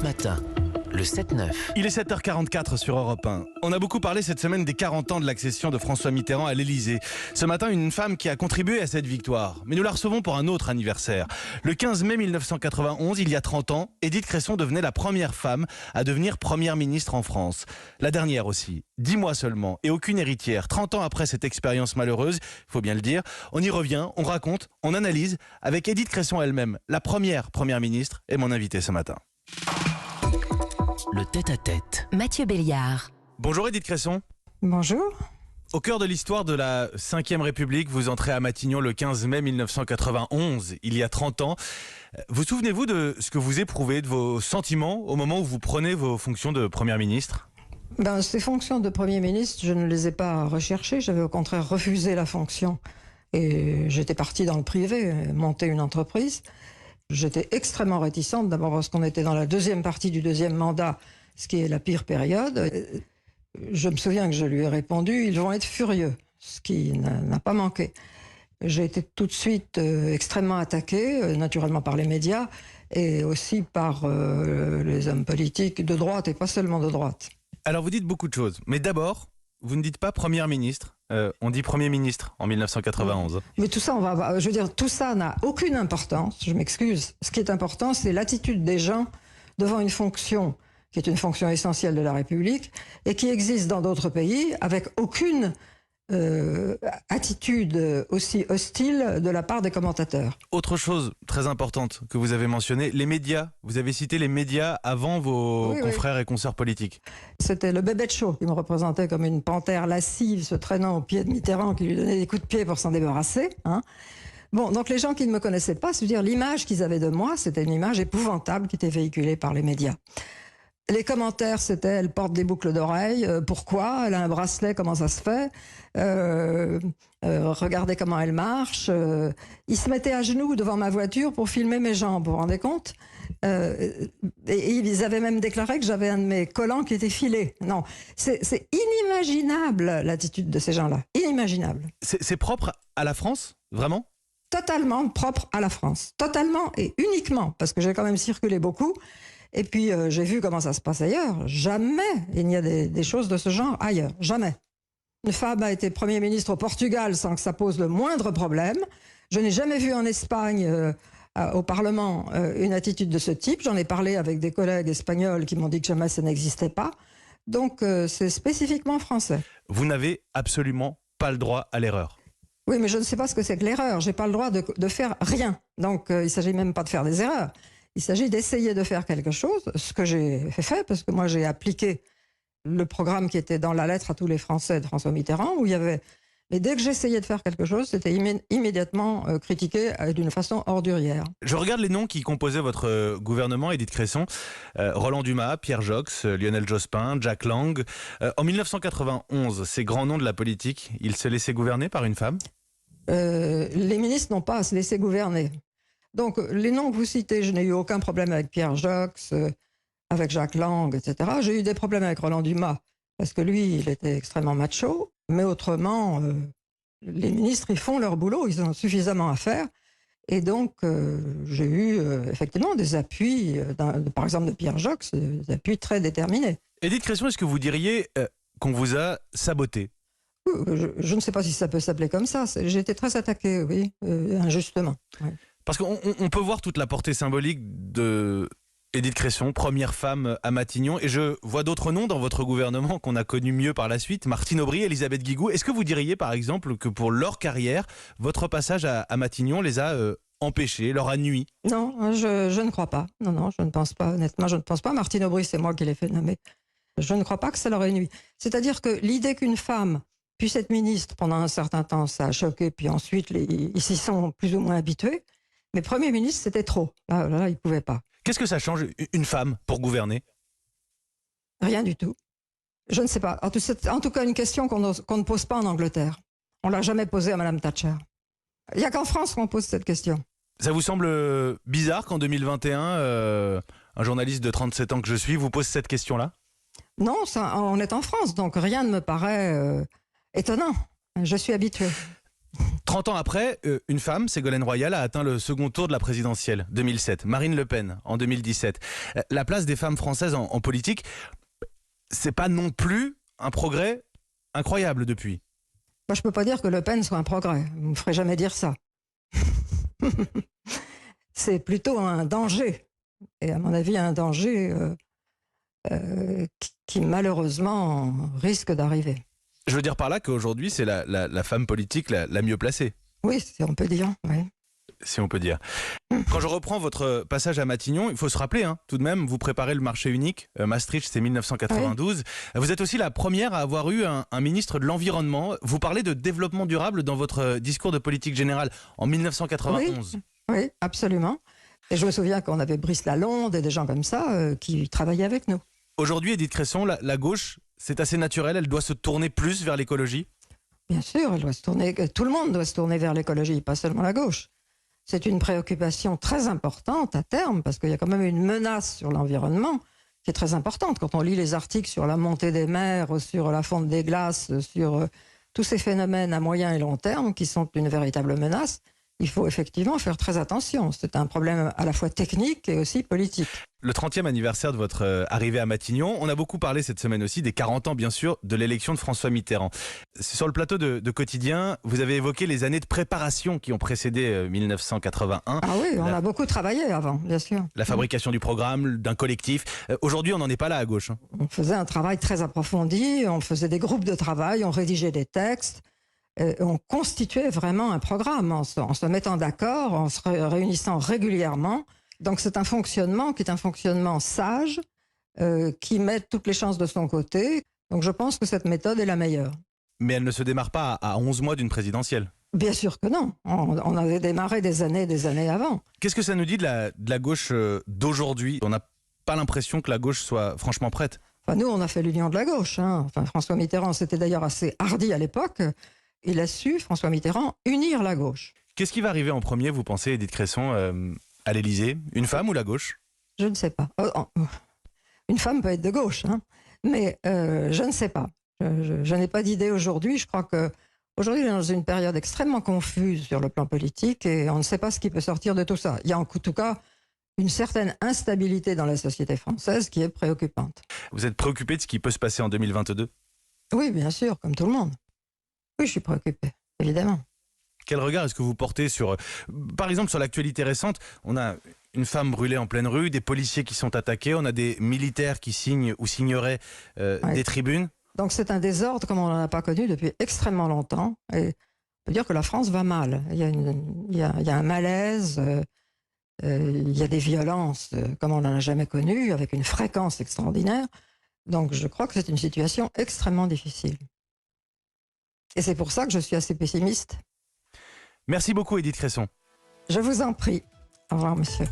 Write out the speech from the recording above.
Matin, le 7-9. Il est 7h44 sur Europe 1. On a beaucoup parlé cette semaine des 40 ans de l'accession de François Mitterrand à l'Elysée. Ce matin, une femme qui a contribué à cette victoire. Mais nous la recevons pour un autre anniversaire. Le 15 mai 1991, il y a 30 ans, Édith Cresson devenait la première femme à devenir première ministre en France. La dernière aussi. 10 mois seulement et aucune héritière. 30 ans après cette expérience malheureuse, il faut bien le dire. On y revient, on raconte, on analyse avec Édith Cresson elle-même, la première première ministre, et mon invité ce matin. Le tête-à-tête. Mathieu Béliard. Bonjour Édith Cresson. Bonjour. Au cœur de l'histoire de la 5e République, vous entrez à Matignon le 15 mai 1991, il y a 30 ans. Vous souvenez-vous de ce que vous éprouvez, de vos sentiments au moment où vous prenez vos fonctions de Première ministre ? Ces fonctions de Premier ministre, je ne les ai pas recherchées. J'avais au contraire refusé la fonction. Et j'étais partie dans le privé, monter une entreprise. J'étais extrêmement réticente, d'abord parce qu'on était dans la deuxième partie du deuxième mandat, ce qui est la pire période. Je me souviens que je lui ai répondu « Ils vont être furieux », ce qui n'a pas manqué. J'ai été tout de suite extrêmement attaquée, naturellement par les médias, et aussi par les hommes politiques de droite et pas seulement de droite. Alors vous dites beaucoup de choses, mais d'abord, vous ne dites pas Première ministre, on dit Premier ministre en 1991. Mais tout ça, tout ça n'a aucune importance, je m'excuse. Ce qui est important, c'est l'attitude des gens devant une fonction qui est une fonction essentielle de la République et qui existe dans d'autres pays avec aucune attitude aussi hostile de la part des commentateurs. Autre chose très importante que vous avez mentionnée, les médias. Vous avez cité les médias avant vos confrères et consoeurs politiques. C'était le bébé de show qui me représentait comme une panthère lascive se traînant au pied de Mitterrand qui lui donnait des coups de pied pour s'en débarrasser. Bon, donc les gens qui ne me connaissaient pas, c'est-à-dire l'image qu'ils avaient de moi, c'était une image épouvantable qui était véhiculée par les médias. Les commentaires, c'était « elle porte des boucles d'oreilles, pourquoi ? Elle a un bracelet, comment ça se fait ? Regardez comment elle marche. » Ils se mettaient à genoux devant ma voiture pour filmer mes jambes, vous vous rendez compte ? Et ils avaient même déclaré que j'avais un de mes collants qui était filé. Non, c'est inimaginable l'attitude de ces gens-là, inimaginable. C'est propre à la France, vraiment ? Totalement propre à la France, totalement et uniquement, parce que j'ai quand même circulé beaucoup. Et puis, j'ai vu comment ça se passe ailleurs. Jamais il n'y a des choses de ce genre ailleurs. Jamais. Une femme a été Premier ministre au Portugal sans que ça pose le moindre problème. Je n'ai jamais vu en Espagne, au Parlement, une attitude de ce type. J'en ai parlé avec des collègues espagnols qui m'ont dit que jamais ça n'existait pas. Donc, c'est spécifiquement français. Vous n'avez absolument pas le droit à l'erreur. Oui, mais je ne sais pas ce que c'est que l'erreur. Je n'ai pas le droit de faire rien. Donc, il ne s'agit même pas de faire des erreurs. Il s'agit d'essayer de faire quelque chose, ce que j'ai fait, parce que moi j'ai appliqué le programme qui était dans la lettre à tous les Français de François Mitterrand, où il y avait... Mais dès que j'essayais de faire quelque chose, c'était immédiatement critiqué d'une façon ordurière. Je regarde les noms qui composaient votre gouvernement, Édith Cresson. Roland Dumas, Pierre Jox, Lionel Jospin, Jack Lang. En 1991, ces grands noms de la politique, ils se laissaient gouverner par une femme ? Les ministres n'ont pas à se laisser gouverner. Donc, les noms que vous citez, je n'ai eu aucun problème avec Pierre Jox, avec Jack Lang, etc. J'ai eu des problèmes avec Roland Dumas, parce que lui, il était extrêmement macho. Mais autrement, les ministres, ils font leur boulot, ils ont suffisamment à faire. Et donc, j'ai eu effectivement des appuis, par exemple de Pierre Jox, des appuis très déterminés. Édith Cresson, est-ce que vous diriez qu'on vous a saboté ? Je ne sais pas si ça peut s'appeler comme ça. J'ai été très attaquée, oui, injustement. Oui. Parce qu'on peut voir toute la portée symbolique de Édith Cresson, première femme à Matignon. Et je vois d'autres noms dans votre gouvernement qu'on a connus mieux par la suite. Martine Aubry, Elisabeth Guigou. Est-ce que vous diriez par exemple que pour leur carrière, votre passage à Matignon les a empêchés, leur a nui ? Non, je ne crois pas. Non, je ne pense pas. Honnêtement, je ne pense pas. Martine Aubry, c'est moi qui l'ai fait nommer. Je ne crois pas que ça leur ait nui. C'est-à-dire que l'idée qu'une femme puisse être ministre pendant un certain temps, ça a choqué. Puis ensuite, ils s'y sont plus ou moins habitués. Mais Premier ministre, c'était trop. Là, il ne pouvait pas. Qu'est-ce que ça change, une femme, pour gouverner ? Rien du tout. Je ne sais pas. En tout cas, une question qu'on ne pose pas en Angleterre. On ne l'a jamais posée à Mme Thatcher. Il n'y a qu'en France qu'on pose cette question. Ça vous semble bizarre qu'en 2021, un journaliste de 37 ans que je suis vous pose cette question-là ? Non, on est en France, donc rien ne me paraît étonnant. Je suis habituée. 30 ans après, une femme, Ségolène Royal, a atteint le second tour de la présidentielle, 2007. Marine Le Pen, en 2017. La place des femmes françaises en politique, c'est pas non plus un progrès incroyable depuis. Moi, je ne peux pas dire que Le Pen soit un progrès. Vous ne me ferez jamais dire ça. C'est plutôt un danger. Et à mon avis, un danger qui malheureusement risque d'arriver. Je veux dire par là qu'aujourd'hui, c'est la femme politique la mieux placée. Oui, si on peut dire. Oui. Si on peut dire. Quand je reprends votre passage à Matignon, il faut se rappeler, tout de même, vous préparez le marché unique. Maastricht, c'est 1992. Oui. Vous êtes aussi la première à avoir eu un ministre de l'Environnement. Vous parlez de développement durable dans votre discours de politique générale en 1991. Oui, absolument. Et je me souviens qu'on avait Brice Lalonde et des gens comme ça qui travaillaient avec nous. Aujourd'hui, Édith Cresson, la gauche, c'est assez naturel, elle doit se tourner plus vers l'écologie? Bien sûr, elle doit se tourner, tout le monde doit se tourner vers l'écologie, pas seulement la gauche. C'est une préoccupation très importante à terme, parce qu'il y a quand même une menace sur l'environnement qui est très importante. Quand on lit les articles sur la montée des mers, sur la fonte des glaces, sur tous ces phénomènes à moyen et long terme qui sont une véritable menace, il faut effectivement faire très attention. C'est un problème à la fois technique et aussi politique. Le 30e anniversaire de votre arrivée à Matignon, on a beaucoup parlé cette semaine aussi des 40 ans, bien sûr, de l'élection de François Mitterrand. Sur le plateau de Quotidien, vous avez évoqué les années de préparation qui ont précédé 1981. Ah oui, on a beaucoup travaillé avant, bien sûr. La fabrication du programme, d'un collectif. Aujourd'hui, on n'en est pas là à gauche. On faisait un travail très approfondi, on faisait des groupes de travail, on rédigeait des textes. On constituait vraiment un programme en se mettant d'accord, en se réunissant régulièrement. Donc c'est un fonctionnement qui est un fonctionnement sage, qui met toutes les chances de son côté. Donc je pense que cette méthode est la meilleure. Mais elle ne se démarre pas à 11 mois d'une présidentielle. Bien sûr que non. On avait démarré des années avant. Qu'est-ce que ça nous dit de la gauche d'aujourd'hui? On n'a pas l'impression que la gauche soit franchement prête. Enfin, nous, on a fait l'union de la gauche. Enfin, François Mitterrand, c'était d'ailleurs assez hardi à l'époque. Il a su, François Mitterrand, unir la gauche. Qu'est-ce qui va arriver en premier, vous pensez, Édith Cresson, à l'Élysée? Une femme ou la gauche? Je ne sais pas. Une femme peut être de gauche, mais je ne sais pas. Je n'ai pas d'idée aujourd'hui. Je crois qu'aujourd'hui, on est dans une période extrêmement confuse sur le plan politique et on ne sait pas ce qui peut sortir de tout ça. Il y a en tout cas une certaine instabilité dans la société française qui est préoccupante. Vous êtes préoccupé de ce qui peut se passer en 2022? Oui, bien sûr, comme tout le monde. Oui, je suis préoccupée, évidemment. Quel regard est-ce que vous portez sur, par exemple, sur l'actualité récente? On a une femme brûlée en pleine rue, des policiers qui sont attaqués, on a des militaires qui signent ou signeraient des tribunes. Donc c'est un désordre comme on n'en a pas connu depuis extrêmement longtemps. Et on peut dire que la France va mal. Il y a un malaise, il y a des violences comme on n'en a jamais connu, avec une fréquence extraordinaire. Donc je crois que c'est une situation extrêmement difficile. Et c'est pour ça que je suis assez pessimiste. Merci beaucoup, Édith Cresson. Je vous en prie. Au revoir, monsieur.